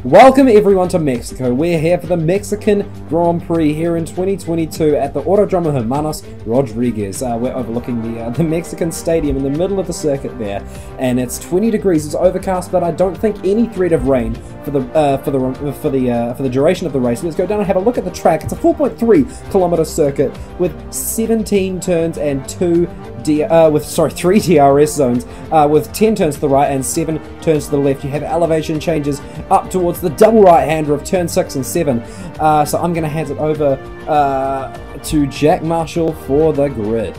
Welcome everyone to Mexico. We're here for the Mexican Grand Prix here in 2022 at the Autódromo Hermanos Rodriguez. We're overlooking the Mexican stadium in the middle of the circuit there, and it's 20 degrees. It's overcast, but I don't think any threat of rain for the duration of the race. Let's go down and have a look at the track. It's a 4.3 kilometer circuit with 17 turns and 3 DRS zones with 10 turns to the right and 7 turns to the left. You have elevation changes up towards the double right-hander of turn 6 and 7. So I'm going to hand it over to Jack Marshall for the grid.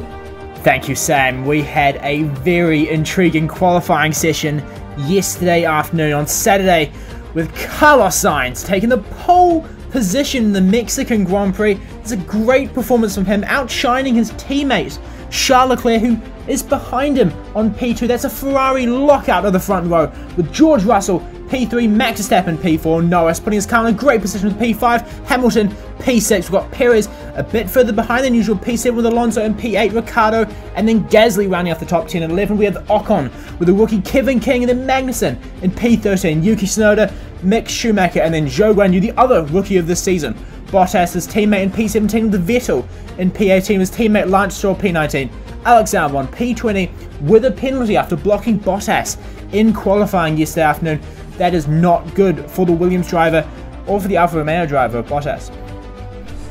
Thank you, Sam. We had a very intriguing qualifying session yesterday afternoon on Saturday with Carlos Sainz taking the pole position in the Mexican Grand Prix. It's a great performance from him, outshining his teammate Charles Leclerc, who is behind him on P2. That's a Ferrari lockout of the front row, with George Russell P3, Max Verstappen P4, Norris putting his car in a great position with P5, Hamilton P6. We've got Perez a bit further behind than usual, P7 with Alonso, and P8 Ricciardo, and then Gasly rounding off the top 10. At 11 we have Ocon with the rookie Kevin King, and then Magnussen in P13, Yuki Tsunoda, Mick Schumacher, and then Zhou Guanyu, the other rookie of this season. Bottas, his teammate in P17 with Vettel in P18, his teammate Lance Stroll P19. Alex Albon P20 with a penalty after blocking Bottas in qualifying yesterday afternoon. That is not good for the Williams driver or for the Alfa Romeo driver, Bottas.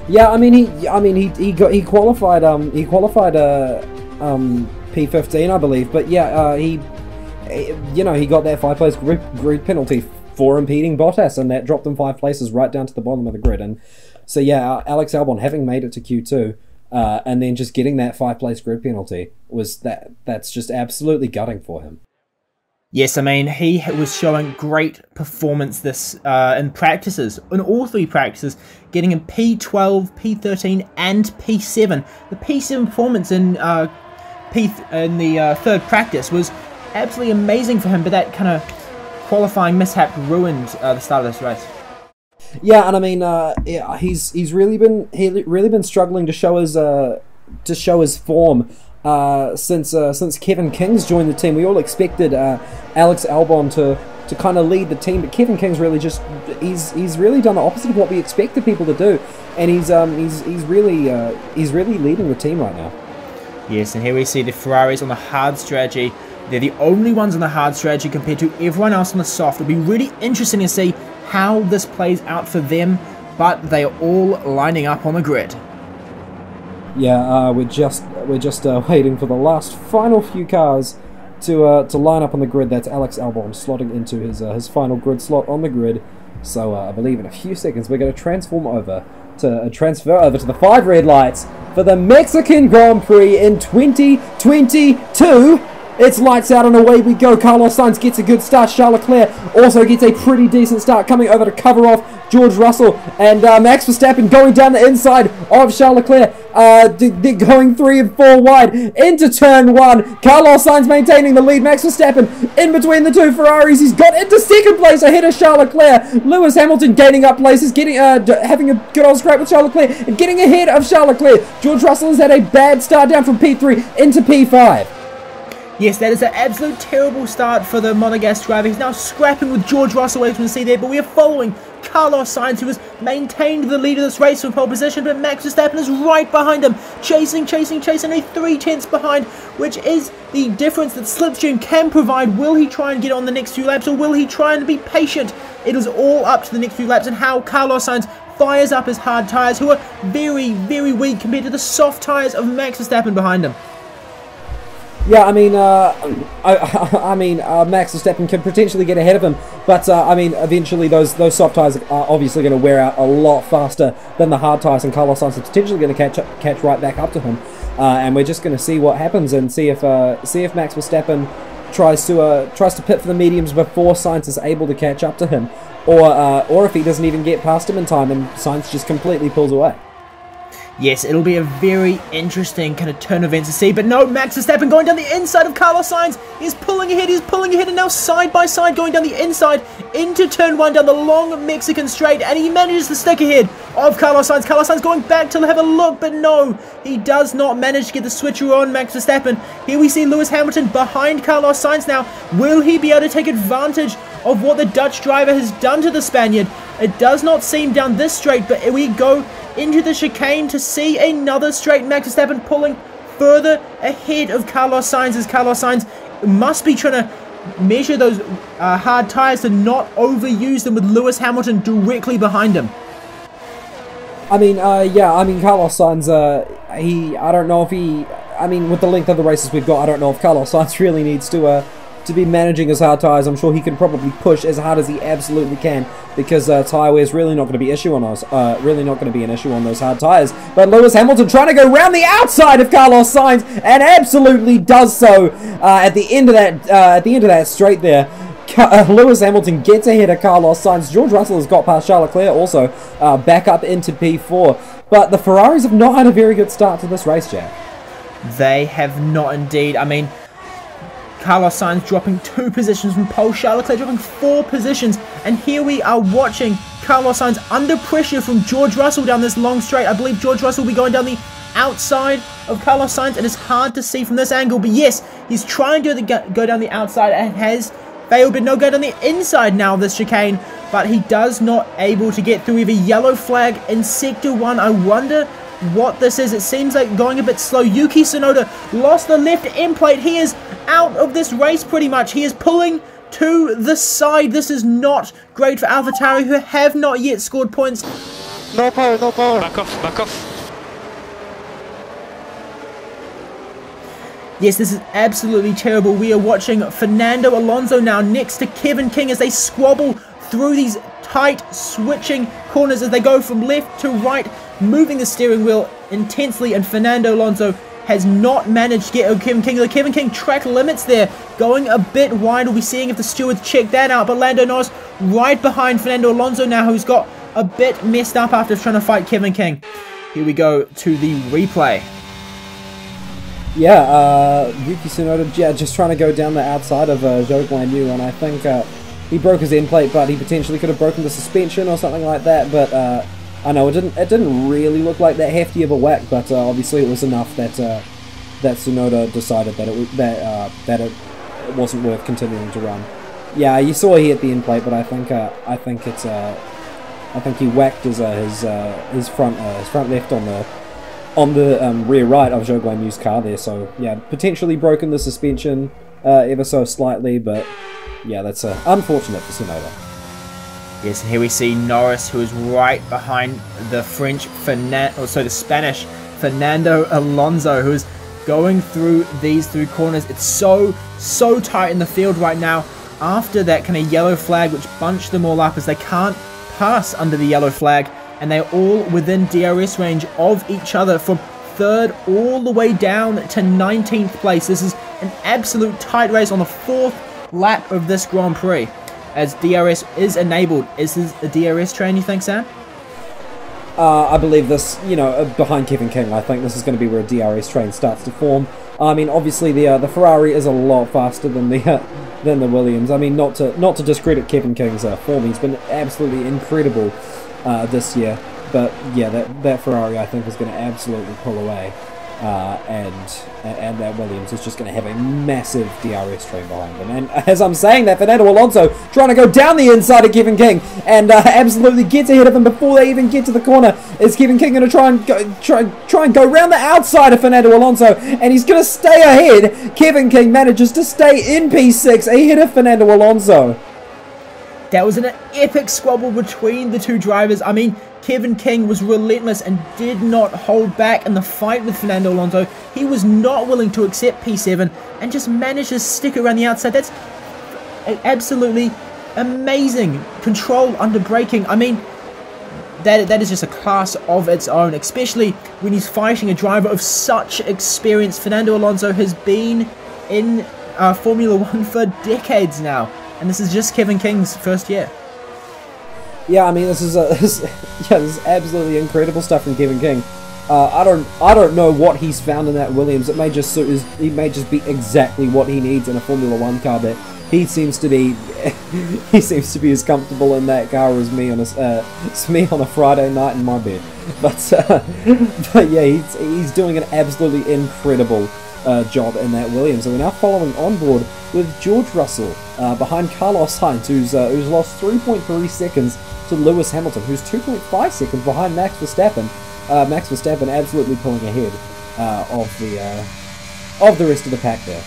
Yeah, he qualified P15, I believe, but yeah, he got that 5-place grid penalty for impeding Bottas, and that dropped him 5 places right down to the bottom of the grid. And so yeah, Alex Albon having made it to Q2 and then just getting that 5-place grid penalty that's just absolutely gutting for him. Yes, I mean, he was showing great performance this in practices, in all 3 practices, getting in P12, P13, and P7. The P7 performance in the 3rd practice was absolutely amazing for him, but that kind of qualifying mishap ruined the start of this race. Yeah, and I mean, he's really been struggling to show his form. Since Kevin King's joined the team. We all expected Alex Albon to kind of lead the team, but Kevin King's really he's really done the opposite of what we expected people to do, and he's really leading the team right now. Yes, and here we see the Ferraris on the hard strategy. They're the only ones on the hard strategy compared to everyone else on the soft. It'll be really interesting to see how this plays out for them, but they are all lining up on the grid. Yeah, we're just waiting for the final few cars to line up on the grid. That's Alex Albon slotting into his final grid slot on the grid. So I believe in a few seconds we're going to transfer over to the 5 red lights for the Mexican Grand Prix in 2022. It's lights out and away we go. Carlos Sainz gets a good start. Charles Leclerc also gets a pretty decent start, coming over to cover off George Russell, and Max Verstappen going down the inside of Charles Leclerc. They're going 3 and 4 wide into turn 1. Carlos Sainz maintaining the lead. Max Verstappen in between the 2 Ferraris. He's got into 2nd place ahead of Charles Leclerc. Lewis Hamilton gaining up places, having a good old scrap with Charles Leclerc and getting ahead of Charles Leclerc. George Russell has had a bad start, down from P3 into P5. Yes, that is an absolute terrible start for the Monegasque driver. He's now scrapping with George Russell, as we can see there, but we are following Carlos Sainz, who has maintained the lead of this race from pole position, but Max Verstappen is right behind him, chasing, a 3/10 behind, which is the difference that Slipstream can provide. Will he try and get on the next few laps, or will he try and be patient? It is all up to the next few laps and how Carlos Sainz fires up his hard tyres, who are very, very weak compared to the soft tyres of Max Verstappen behind him. Yeah, I mean, Max Verstappen can potentially get ahead of him, but I mean, eventually those soft tyres are obviously going to wear out a lot faster than the hard tyres, and Carlos Sainz is potentially going to catch right back up to him, and we're just going to see what happens and see if Max Verstappen tries to pit for the mediums before Sainz is able to catch up to him, or if he doesn't even get past him in time and Sainz just completely pulls away. Yes, it'll be a very interesting kind of turn of events to see. But no, Max Verstappen going down the inside of Carlos Sainz. He's pulling ahead, and now side by side going down the inside into turn 1 down the long Mexican straight. And he manages to stick ahead of Carlos Sainz. Carlos Sainz going back to have a look, but no, he does not manage to get the switcher on Max Verstappen. Here we see Lewis Hamilton behind Carlos Sainz now. Will he be able to take advantage of what the Dutch driver has done to the Spaniard? It does not seem down this straight, but we go into the chicane to see another straight. Max Verstappen pulling further ahead of Carlos Sainz, as Carlos Sainz must be trying to measure those hard tyres to not overuse them with Lewis Hamilton directly behind him. I mean, yeah, I mean, Carlos Sainz, I don't know if he, I mean, with the length of the races we've got, I don't know if Carlos Sainz really needs to be managing his hard tyres. I'm sure he can probably push as hard as he absolutely can, because tyre wear is really not going to be an issue on those hard tyres. But Lewis Hamilton trying to go round the outside of Carlos Sainz, and absolutely does so at the end of that straight there. Lewis Hamilton gets ahead of Carlos Sainz. George Russell has got past Charles Leclerc also, back up into P4. But the Ferraris have not had a very good start to this race, Jack. They have not indeed. I mean, Carlos Sainz dropping 2 positions from pole, Charles Leclerc dropping 4 positions, and here we are watching Carlos Sainz under pressure from George Russell down this long straight. I believe George Russell will be going down the outside of Carlos Sainz. It is hard to see from this angle, but yes, he's trying to go down the outside and has failed, but no, go down the inside now of this chicane, but he does not able to get through. We have a yellow flag in Sector 1. I wonder what this is. It seems like going a bit slow. Yuki Tsunoda lost the left end plate. He is out of this race pretty much. He is pulling to the side. This is not great for AlphaTauri, who have not yet scored points. No power, no power. Back off. Yes, this is absolutely terrible. We are watching Fernando Alonso now next to Kevin King as they squabble through these tight switching corners as they go from left to right, moving the steering wheel intensely, and Fernando Alonso has not managed to get Kevin King. The Kevin King track limits there, going a bit wide. We'll be seeing if the stewards check that out, but Lando Norris right behind Fernando Alonso now, who's got a bit messed up after trying to fight Kevin King. Here we go to the replay. Yeah, Yuki Tsunoda, just trying to go down the outside of Zhou Guanyu, and I think he broke his end plate, but he potentially could have broken the suspension or something like that. But I know it didn't really look like that hefty of a whack, but obviously it was enough that that Tsunoda decided that it wasn't worth continuing to run. Yeah, you saw he hit the end plate, but I think he whacked his front left on the rear right of Zhou Guanyu's car there. So yeah, potentially broken the suspension ever so slightly, but yeah, that's unfortunate for Tsunoda. Yes, here we see Norris, who is right behind the the Spanish Fernando Alonso, who is going through these 3 corners. It's so tight in the field right now after that kind of yellow flag, which bunched them all up as they can't pass under the yellow flag, and they're all within DRS range of each other from 3rd all the way down to 19th place. This is an absolute tight race on the 4th lap of this Grand Prix, as DRS is enabled. Is this a DRS train, you think, Sam? I believe this, behind Kevin King, I think this is going to be where a DRS train starts to form. I mean, obviously the Ferrari is a lot faster than the Williams. I mean, not to discredit Kevin King's form, he's been absolutely incredible this year. But yeah, that Ferrari I think is going to absolutely pull away, and that Williams is just going to have a massive DRS train behind them. And as I'm saying that, Fernando Alonso trying to go down the inside of Kevin King and absolutely gets ahead of him before they even get to the corner. Is Kevin King going to try and go around the outside of Fernando Alonso, and he's going to stay ahead? Kevin King manages to stay in P6 ahead of Fernando Alonso. That was an epic squabble between the 2 drivers. I mean, Kevin King was relentless and did not hold back in the fight with Fernando Alonso. He was not willing to accept P7 and just managed to stick around the outside. That's absolutely amazing control under braking. I mean, that is just a class of its own, especially when he's fighting a driver of such experience. Fernando Alonso has been in Formula One for decades now, and this is just Kevin King's first year. Yeah, I mean, this is absolutely incredible stuff from Kevin King. I don't know what he's found in that Williams. It may just suit he may just be exactly what he needs in a Formula One car. But he seems to be as comfortable in that car as me on a Friday night in my bed. But yeah, he's doing an absolutely incredible job in that Williams. And we're now following on board with George Russell behind Carlos Sainz, who's lost 3.3 seconds to Lewis Hamilton, who's 2.5 seconds behind Max Verstappen. Max Verstappen absolutely pulling ahead of the rest of the pack there.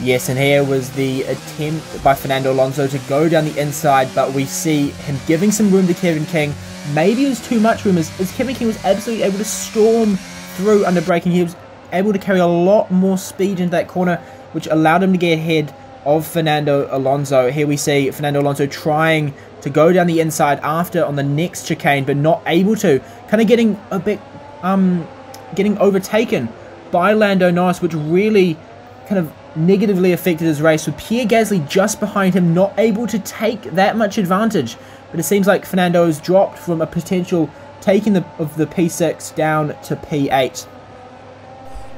Yes, and here was the attempt by Fernando Alonso to go down the inside, but we see him giving some room to Kevin King. Maybe it was too much room, as Kevin King was absolutely able to storm through under braking. He was able to carry a lot more speed into that corner, which allowed him to get ahead of Fernando Alonso. Here we see Fernando Alonso trying to go down the inside after on the next chicane, but not able to. Kind of getting a bit, getting overtaken by Lando Norris, which really kind of negatively affected his race, with Pierre Gasly just behind him, not able to take that much advantage. But it seems like Fernando has dropped from a potential taking of the P6 down to P8.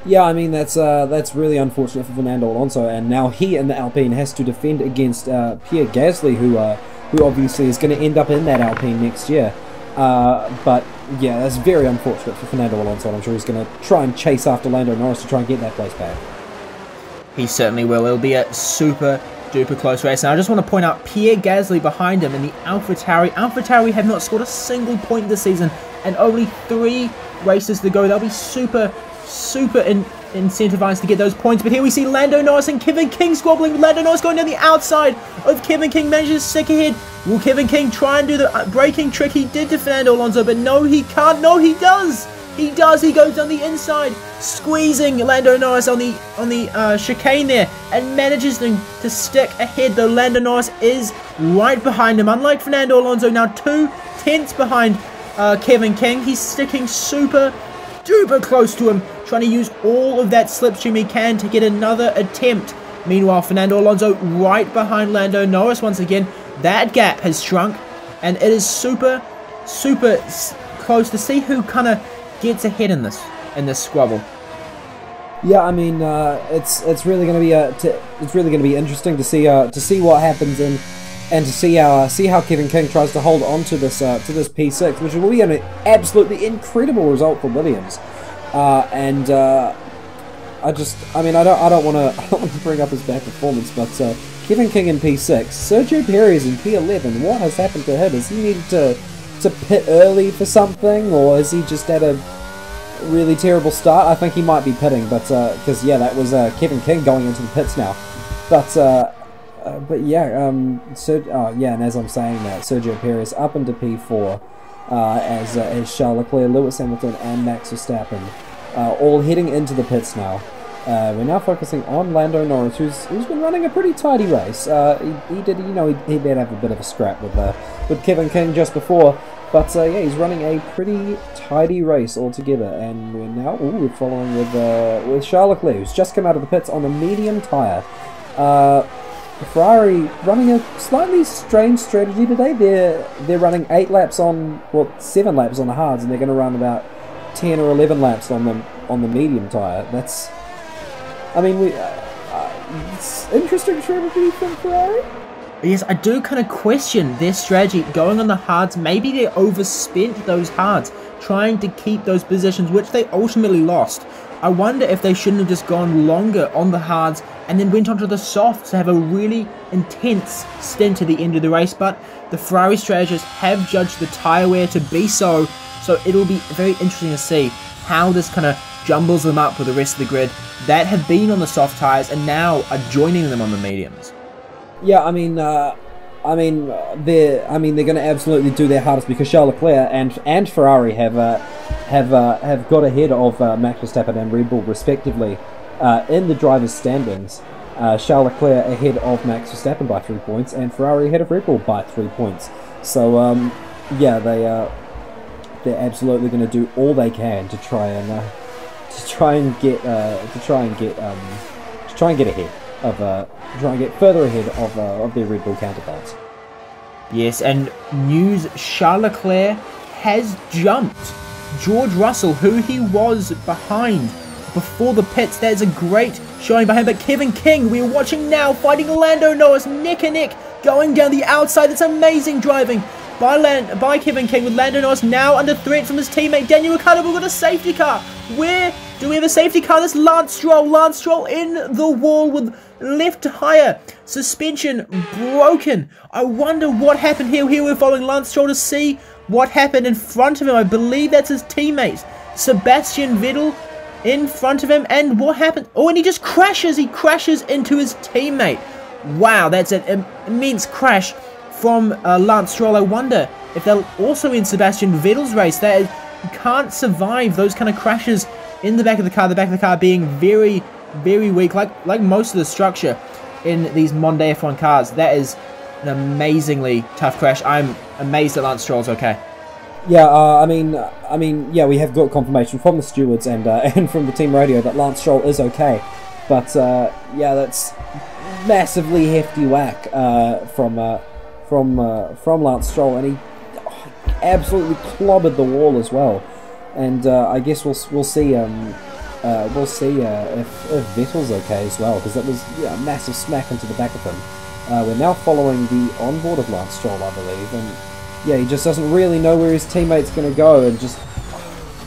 Yeah, I mean, that's really unfortunate for Fernando Alonso, and now he in the Alpine has to defend against Pierre Gasly, who obviously is going to end up in that Alpine next year. But yeah, that's very unfortunate for Fernando Alonso, and I'm sure he's going to try and chase after Lando Norris to try and get that place back. He certainly will. It'll be a super duper close race. And I just want to point out Pierre Gasly behind him in the AlphaTauri. AlphaTauri have not scored a single point this season, and only 3 races to go. They'll be super incentivized to get those points. But here we see Lando Norris and Kevin King squabbling. Lando Norris going down the outside of Kevin King, manages to stick ahead. Will Kevin King try and do the braking trick he did to Fernando Alonso? But no, he can't. No, he does. He does. He goes on the inside, squeezing Lando Norris on the chicane there, and manages to stick ahead. Though Lando Norris is right behind him. Unlike Fernando Alonso, now 2 tenths behind Kevin King. He's sticking super duper close to him, trying to use all of that slipstream he can to get another attempt. Meanwhile, Fernando Alonso right behind Lando Norris once again. That gap has shrunk, and it is super close to see who kind of gets ahead in this squabble. Yeah, I mean, it's really going to be interesting to see what happens and to see how Kevin King tries to hold on to this P6, which will be an absolutely incredible result for Williams. I don't want to bring up his bad performance, but Kevin King in P6, Sergio Perez in P11. What has happened to him? Has he needed to pit early for something, or has he just had a really terrible start? I think he might be pitting, but because yeah, that was Kevin King going into the pits now. But yeah, and as I'm saying that, Sergio Perez up into P4 as Charles Leclerc, Lewis Hamilton, and Max Verstappen all heading into the pits now. We're now focusing on Lando Norris, who's been running a pretty tidy race. He did have a bit of a scrap with Kevin King just before, but yeah, he's running a pretty tidy race altogether. And we're following with Charles Leclerc, who's just come out of the pits on a medium tyre. Ferrari running a slightly strange strategy today. They're running 7 laps on the hards, and they're going to run about 10 or 11 laps on the medium tyre. It's interesting strategy from Ferrari. Yes, I do kind of question their strategy going on the hards. Maybe they overspent those hards, trying to keep those positions, which they ultimately lost. I wonder if they shouldn't have just gone longer on the hards and then went onto the softs to have a really intense stint to the end of the race. But the Ferrari strategists have judged the tyre wear to be so it'll be very interesting to see how this kind of jumbles them up with the rest of the grid that have been on the soft tyres and now are joining them on the mediums. Yeah, they're going to absolutely do their hardest, because Charles Leclerc and Ferrari have got ahead of Max Verstappen and Red Bull respectively in the drivers' standings. Charles Leclerc ahead of Max Verstappen by 3 points, and Ferrari ahead of Red Bull by 3 points. So yeah, they're absolutely going to do all they can to try and get further ahead of their Red Bull counterparts. Yes, and news: Charles Leclerc has jumped George Russell, who he was behind before the pits. That is a great showing behind. But Kevin King, we are watching now, fighting Lando Norris neck and neck, going down the outside. It's amazing driving by Kevin King, with Lando Norris now under threat from his teammate Daniel Ricciardo. We've got a safety car. Where do we have a safety car? That's Lance Stroll. Lance Stroll in the wall with left tyre suspension broken. I wonder what happened here. Here we're following Lance Stroll to see what happened in front of him. I believe that's his teammate Sebastian Vettel in front of him. And what happened? Oh, and he just crashes. He crashes into his teammate. Wow, that's an immense crash from Lance Stroll. I wonder if they'll also in Sebastian Vettel's race. That is, you can't survive those kind of crashes in the back of the car. The back of the car being very, very weak, like most of the structure in these modern day F1 cars. That is an amazingly tough crash. I'm amazed that Lance Stroll's okay. Yeah, I mean, yeah, we have got confirmation from the stewards and and from the team radio that Lance Stroll is okay. But yeah, that's massively hefty whack from Lance Stroll, and he absolutely clobbered the wall as well. And I guess we'll see if Vettel's okay as well, because that was a massive smack into the back of him. We're now following the onboard of Lance Stroll, I believe, and yeah, he just doesn't really know where his teammate's going to go, and just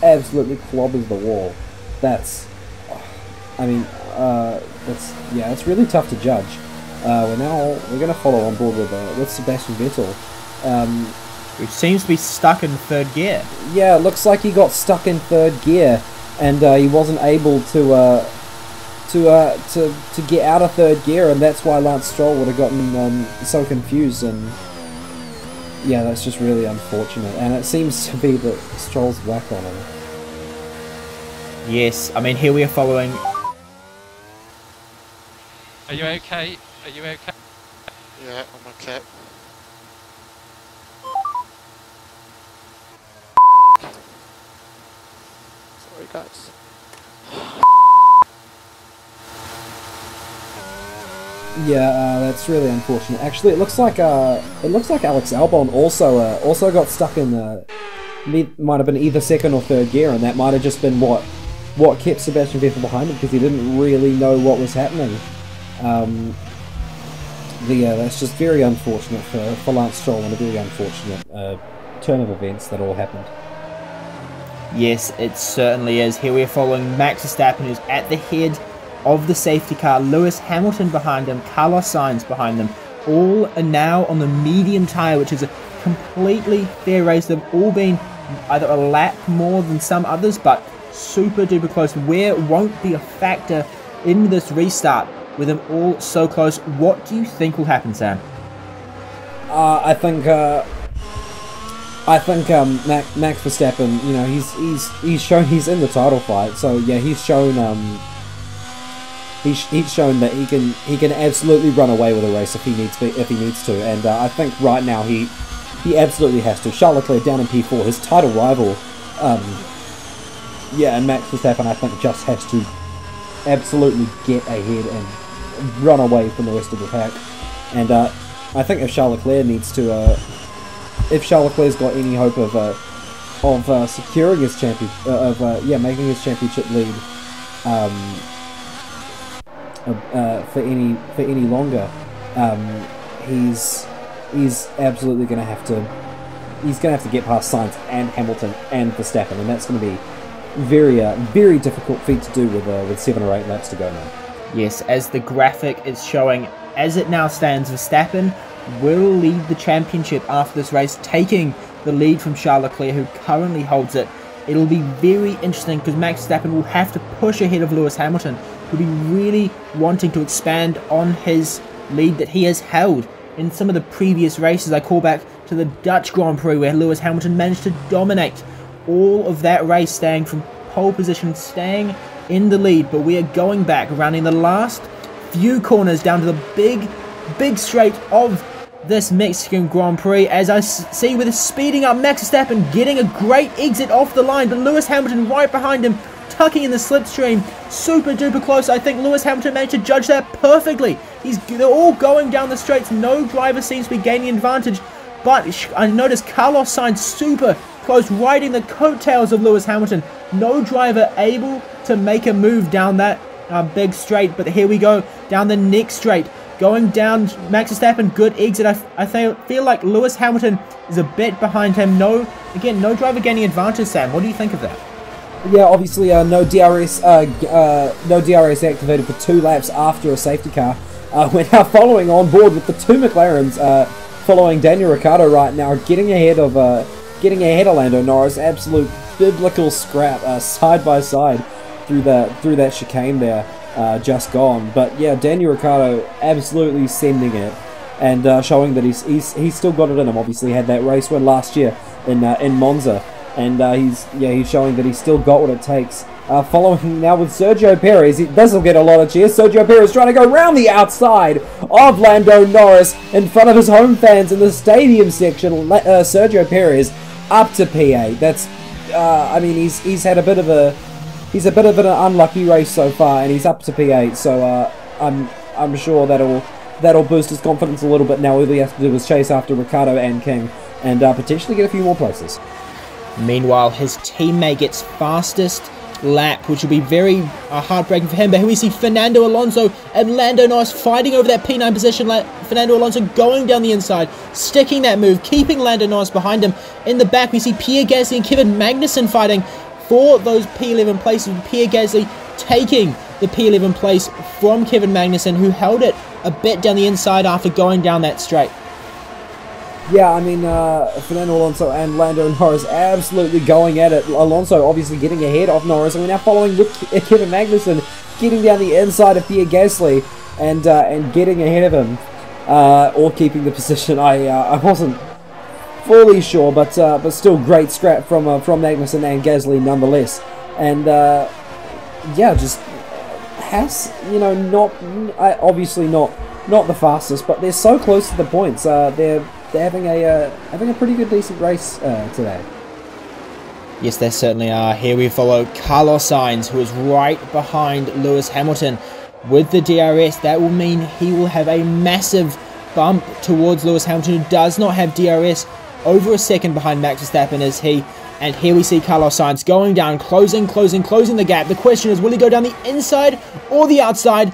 absolutely clobbers the wall. That's, I mean, it's really tough to judge. We're going to follow on board with Sebastian Vettel, who seems to be stuck in third gear. Yeah, it looks like he got stuck in third gear, and he wasn't able to get out of third gear, and that's why Lance Stroll would have gotten so confused. And yeah, that's just really unfortunate, and it seems to be that Stroll's whack on him. Yes, I mean, here we are following. Are you okay? Are you okay? Yeah, I'm okay. Sorry guys. Yeah, that's really unfortunate. Actually, it looks like Alex Albon also got stuck in might have been either second or third gear, and that might have just been what kept Sebastian Vettel behind him, because he didn't really know what was happening. That's just very unfortunate for Lance Stroll, and a very unfortunate turn of events that all happened. Yes, it certainly is. Here we are following Max Verstappen, who's at the head of the safety car. Lewis Hamilton behind him, Carlos Sainz behind them. All are now on the medium tyre, which is a completely fair race. They've all been either a lap more than some others, but super duper close. Where won't be a factor in this restart with them all so close. What do you think will happen, Sam? I think Max Verstappen, you know, he's shown he's in the title fight. So yeah, he's shown that he can absolutely run away with a race if he needs to. And I think right now he absolutely has to. Charles Leclerc down in P4, his title rival. Yeah, and Max Verstappen, I think, just has to absolutely get ahead and run away from the rest of the pack. And I think if Charles Leclerc needs to, if Charles Leclerc's got any hope of securing his making his championship lead for any longer, he's absolutely going to have to. He's going to have to get past Sainz and Hamilton and Verstappen, and that's going to be very difficult feat to do with 7 or 8 laps to go now. Yes, as the graphic is showing, as it now stands, Verstappen will lead the championship after this race, taking the lead from Charles Leclerc, who currently holds it. It'll be very interesting because Max Verstappen will have to push ahead of Lewis Hamilton, who'll be really wanting to expand on his lead that he has held in some of the previous races. I call back to the Dutch Grand Prix, where Lewis Hamilton managed to dominate all of that race, staying from pole position, staying in the lead. But we are going back, rounding the last few corners down to the big straight of this Mexican Grand Prix, as I see with speeding up Max Verstappen, getting a great exit off the line, but Lewis Hamilton right behind him, tucking in the slipstream, super duper close. I think Lewis Hamilton managed to judge that perfectly. They're all going down the straights, no driver seems to be gaining advantage, but I noticed Carlos Sainz super close, riding the coattails of Lewis Hamilton. No driver able to make a move down that big straight, but here we go, down the next straight. Going down, Max Verstappen, good exit. I feel like Lewis Hamilton is a bit behind him. No driver gaining advantage, Sam. What do you think of that? Yeah, obviously no DRS activated for 2 laps after a safety car. We're now following on board with the 2 McLarens following Daniel Ricciardo right now, getting ahead of Lando Norris. Absolute biblical scrap side by side through that chicane there, just gone. But yeah, Daniel Ricciardo absolutely sending it and showing that he's still got it in him. Obviously had that race win last year in Monza. And he's showing that he's still got what it takes. Following now with Sergio Perez, this will get a lot of cheers. Sergio Perez trying to go round the outside of Lando Norris in front of his home fans in the stadium section. Sergio Perez up to P8. That's, I mean, he's had a bit of an unlucky race so far, and he's up to P8. So I'm sure that'll boost his confidence a little bit now. All he has to do is chase after Ricciardo and King, and potentially get a few more places. Meanwhile, his teammate gets fastest lap, which will be very heartbreaking for him. But here we see Fernando Alonso and Lando Norris fighting over that P9 position. Fernando Alonso going down the inside, sticking that move, keeping Lando Norris behind him. In the back, we see Pierre Gasly and Kevin Magnussen fighting for those P11 places. Pierre Gasly taking the P11 place from Kevin Magnussen, who held it a bit down the inside after going down that straight. Yeah, I mean, Fernando Alonso and Lando Norris absolutely going at it. Alonso obviously getting ahead of Norris, and we're now following with Kevin Magnussen getting down the inside of Pierre Gasly and getting ahead of him, or keeping the position. I wasn't fully sure, but still great scrap from Magnussen and Gasly nonetheless. And yeah, just has, you know, obviously not the fastest, but they're so close to the points. They're having a pretty good, decent race today. Yes, they certainly are. Here we follow Carlos Sainz, who is right behind Lewis Hamilton. With the DRS, that will mean he will have a massive bump towards Lewis Hamilton, who does not have DRS. Over a second behind Max Verstappen is he. And here we see Carlos Sainz going down, closing the gap. The question is, will he go down the inside or the outside?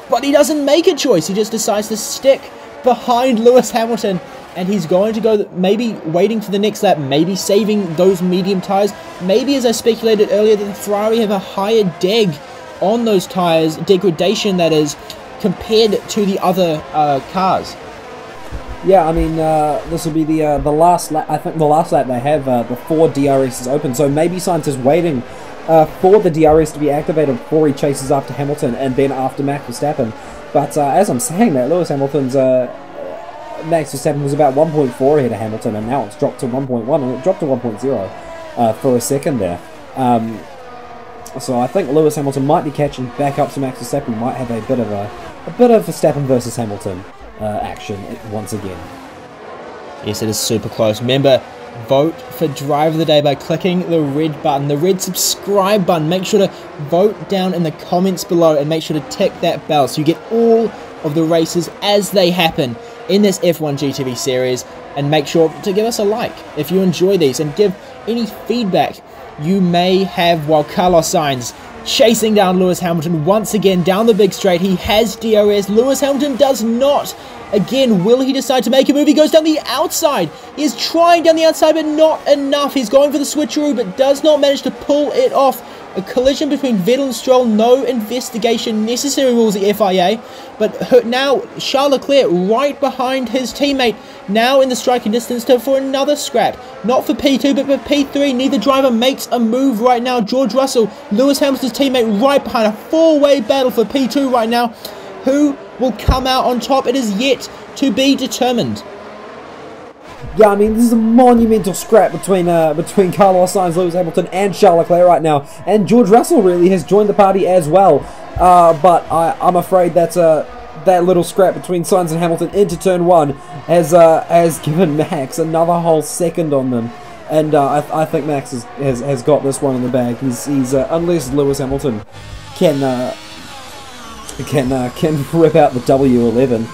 But he doesn't make a choice. He just decides to stick behind Lewis Hamilton. And he's going to go, maybe waiting for the next lap, maybe saving those medium tyres. Maybe, as I speculated earlier, that the Ferrari have a higher deg on those tyres, degradation that is, compared to the other cars. Yeah, I mean, this will be the last lap. I think the last lap they have before DRS is open. So maybe Sainz is waiting for the DRS to be activated before he chases after Hamilton and then after Max Verstappen. But as I'm saying that, Lewis Hamilton's Max Verstappen was about 1.4 ahead of Hamilton, and now it's dropped to 1.1, and it dropped to 1.0 for a second there. So I think Lewis Hamilton might be catching back up to Max Verstappen. We might have a bit of Verstappen versus Hamilton action once again. Yes, it is super close. Remember, vote for Driver of the Day by clicking the red button, the red subscribe button. Make sure to vote down in the comments below and make sure to tick that bell so you get all of the races as they happen in this F1GTV series. And make sure to give us a like if you enjoy these, and give any feedback you may have while Carlos Sainz chasing down Lewis Hamilton once again down the big straight. He has DRS. Lewis Hamilton does not. Again, will he decide to make a move? He goes down the outside. He is trying down the outside, but not enough. He's going for the switcheroo, but does not manage to pull it off. A collision between Vettel and Stroll. No investigation necessary, rules the FIA. But now Charles Leclerc right behind his teammate. Now in the striking distance for another scrap. Not for P2, but for P3. Neither driver makes a move right now. George Russell, Lewis Hamilton's teammate, right behind. A four-way battle for P2 right now. Who will come out on top? It is yet to be determined. Yeah, I mean, this is a monumental scrap between Carlos Sainz, Lewis Hamilton, and Charles Leclerc right now. And George Russell really has joined the party as well. But I'm afraid that little scrap between Sainz and Hamilton into turn 1 has given Max another whole second on them. And I think Max has got this one in the bag. He's unless Lewis Hamilton can rip out the W11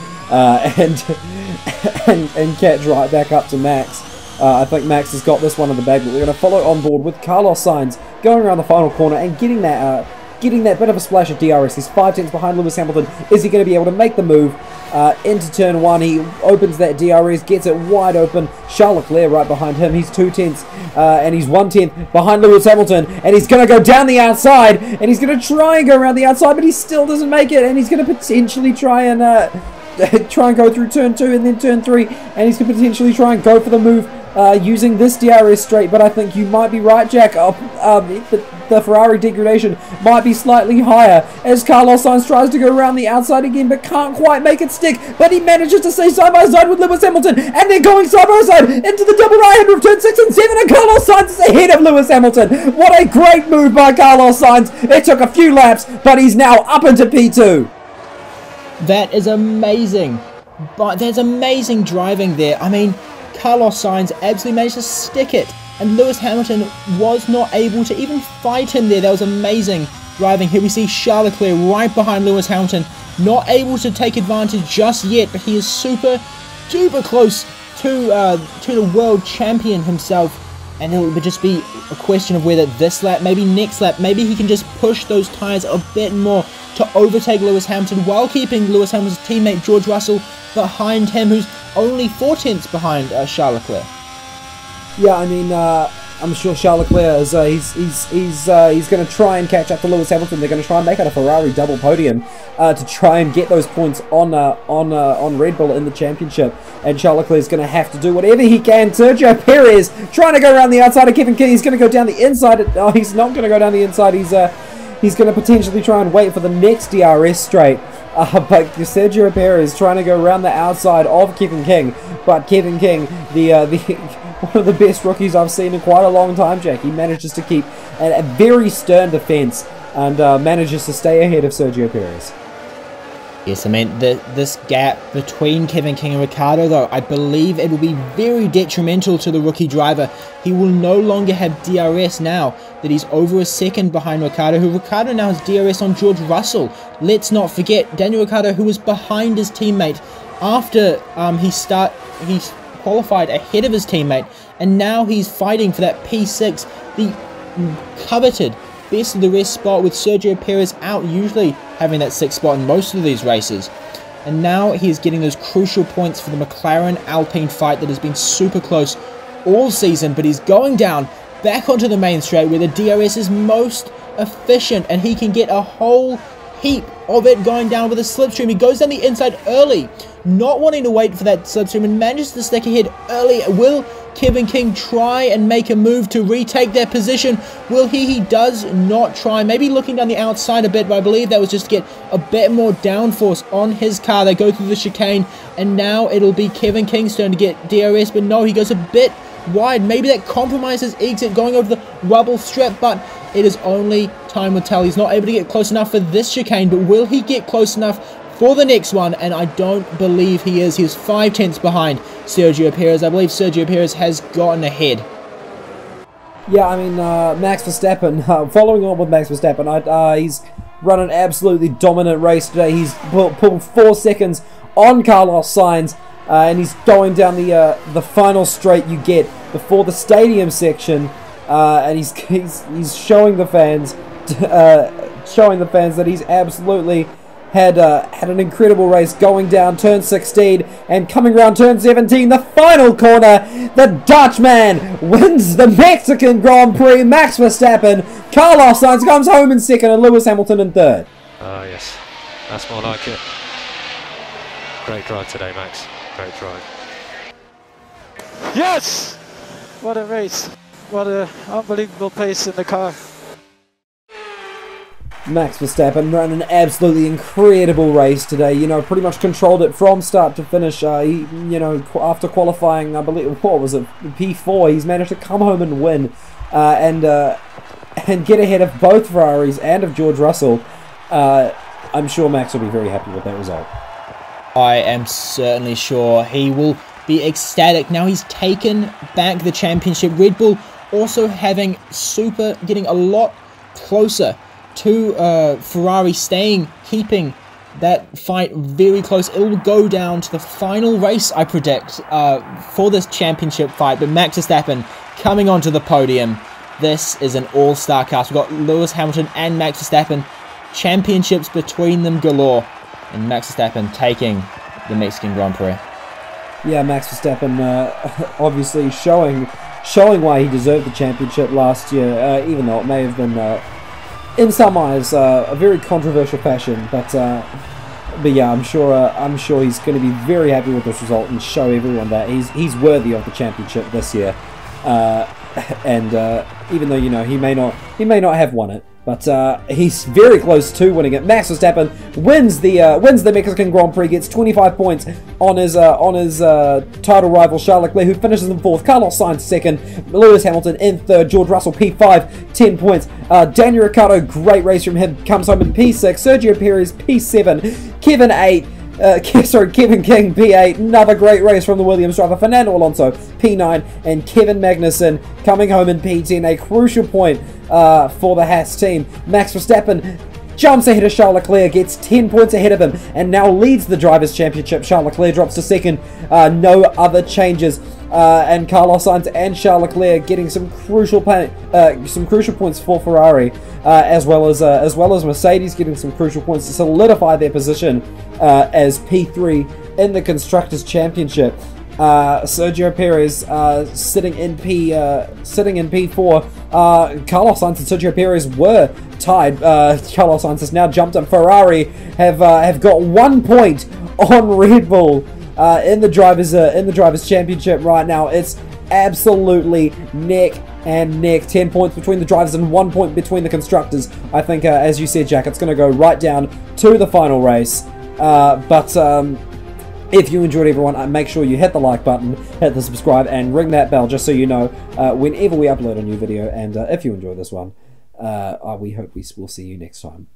and catch right back up to Max. I think Max has got this one in the bag, but we're going to follow on board with Carlos Sainz going around the final corner and getting that bit of a splash at DRS. He's 5 tenths behind Lewis Hamilton. Is he going to be able to make the move into turn 1? He opens that DRS, gets it wide open. Charles Leclerc right behind him. He's 2 tenths and he's 1 tenth behind Lewis Hamilton. And he's going to go down the outside and he's going to try and go around the outside, but he still doesn't make it. And he's going to potentially try and go through turn 2 and then turn 3. And he's going to potentially try and go for the move using this DRS straight, but I think you might be right, Jack. The Ferrari degradation might be slightly higher as Carlos Sainz tries to go around the outside again, but can't quite make it stick. But he manages to stay side by side with Lewis Hamilton, and they're going side by side into the double right-hander of turn 6 and 7, and Carlos Sainz is ahead of Lewis Hamilton. What a great move by Carlos Sainz. It took a few laps, but he's now up into P2. That is amazing. But there's amazing driving there. I mean, Carlos Sainz absolutely managed to stick it, and Lewis Hamilton was not able to even fight him there. That was amazing driving. Here we see Charles Leclerc right behind Lewis Hamilton, not able to take advantage just yet, but he is super duper close to the world champion himself, and it would just be a question of whether this lap, maybe next lap, maybe he can just push those tyres a bit more to overtake Lewis Hamilton while keeping Lewis Hamilton's teammate George Russell behind him, who's only 4 tenths behind Charles Leclerc. Yeah, I mean, I'm sure Charles Leclerc is he's going to try and catch up to Lewis Hamilton. They're going to try and make it a Ferrari double podium to try and get those points on Red Bull in the championship. And Charles Leclerc is going to have to do whatever he can. Sergio Perez trying to go around the outside of Kevin King. He's going to go down the inside. Oh, he's not going to go down the inside. He's going to potentially try and wait for the next DRS straight. But Sergio Perez trying to go around the outside of Kevin King. But Kevin King, the one of the best rookies I've seen in quite a long time, Jack. He manages to keep a very stern defense and manages to stay ahead of Sergio Perez. Yes, I mean, this gap between Kevin King and Ricciardo, though, I believe it will be very detrimental to the rookie driver. He will no longer have DRS now that he's over a second behind Ricciardo, who Ricciardo now has DRS on George Russell. Let's not forget, Daniel Ricciardo, who was behind his teammate after he's qualified ahead of his teammate, and now he's fighting for that P6, the coveted best of the rest spot, with Sergio Perez out, usually having that 6th spot in most of these races. And now he is getting those crucial points for the McLaren-Alpine fight that has been super close all season, but he's going down back onto the main straight where the DRS is most efficient, and he can get a whole heap of it going down with a slipstream. He goes down the inside early, not wanting to wait for that slipstream, and manages to stick ahead early. Will Kevin King try and make a move to retake that position? Will he? He does not try. Maybe looking down the outside a bit, but I believe that was just to get a bit more downforce on his car. They go through the chicane, and now it'll be Kevin King's turn to get DRS, but no, he goes a bit wide. Maybe that compromises exit going over the rubble strip, but it is only time will tell. He's not able to get close enough for this chicane, but will he get close enough for the next one? And I don't believe he is. He's 5 tenths behind Sergio Perez. I believe Sergio Perez has gotten ahead. Yeah, I mean, Max Verstappen, following on with Max Verstappen, he's run an absolutely dominant race today. He's pulled 4 seconds on Carlos Sainz, and he's going down the final straight you get before the stadium section, and he's showing the fans that he's absolutely had an incredible race going down turn 16 and coming around turn 17, the final corner. The Dutchman wins the Mexican Grand Prix. Max Verstappen, Carlos Sainz comes home in second, and Lewis Hamilton in third. Oh yes, that's more like it. Great drive today, Max. Great drive. Yes! What a race. What an unbelievable pace in the car. Max Verstappen ran an absolutely incredible race today. You know, pretty much controlled it from start to finish. After qualifying, I believe, what was it, P4, he's managed to come home and win, and get ahead of both Ferraris and of George Russell. I'm sure Max will be very happy with that result. I am certainly sure he will be ecstatic. Now he's taken back the championship. Red Bull also getting a lot closer to Ferrari keeping That fight very close. It will go down to the final race, I predict, for this championship fight. But Max Verstappen coming onto the podium. This is an all-star cast. We've got Lewis Hamilton and Max Verstappen. Championships between them galore. And Max Verstappen taking the Mexican Grand Prix. Yeah, Max Verstappen obviously showing why he deserved the championship last year, even though it may have been, in some eyes, a very controversial fashion. But yeah, I'm sure he's going to be very happy with this result and show everyone that he's worthy of the championship this year. And even though, you know, he may not have won it, but he's very close to winning it. Max Verstappen wins the Mexican Grand Prix, gets 25 points on his title rival Charles Leclerc, who finishes in 4th. Carlos Sainz 2nd, Lewis Hamilton in 3rd, George Russell P5, 10 points. Daniel Ricciardo, great race from him, comes home in P6. Sergio Perez P7, Kevin 8. Kevin King P8, another great race from the Williams driver. Fernando Alonso P9, and Kevin Magnussen coming home in P10, a crucial point for the Haas team. Max Verstappen jumps ahead of Charles Leclerc, gets 10 points ahead of him, and now leads the Drivers' Championship. Charles Leclerc drops to 2nd, no other changes. And Carlos Sainz and Charles Leclerc getting some crucial points for Ferrari, as well as Mercedes getting some crucial points to solidify their position as P3 in the Constructors' Championship. Sergio Perez sitting in P4. Carlos Sainz and Sergio Perez were tied. Carlos Sainz has now jumped up. Ferrari have got 1 point on Red Bull. In the drivers' championship right now. It's absolutely neck and neck. 10 points between the drivers and 1 point between the constructors. I think, as you said, Jack, it's going to go right down to the final race. But if you enjoyed, everyone, make sure you hit the like button, hit the subscribe, and ring that bell just so you know whenever we upload a new video. And if you enjoy this one, we hope we will see you next time.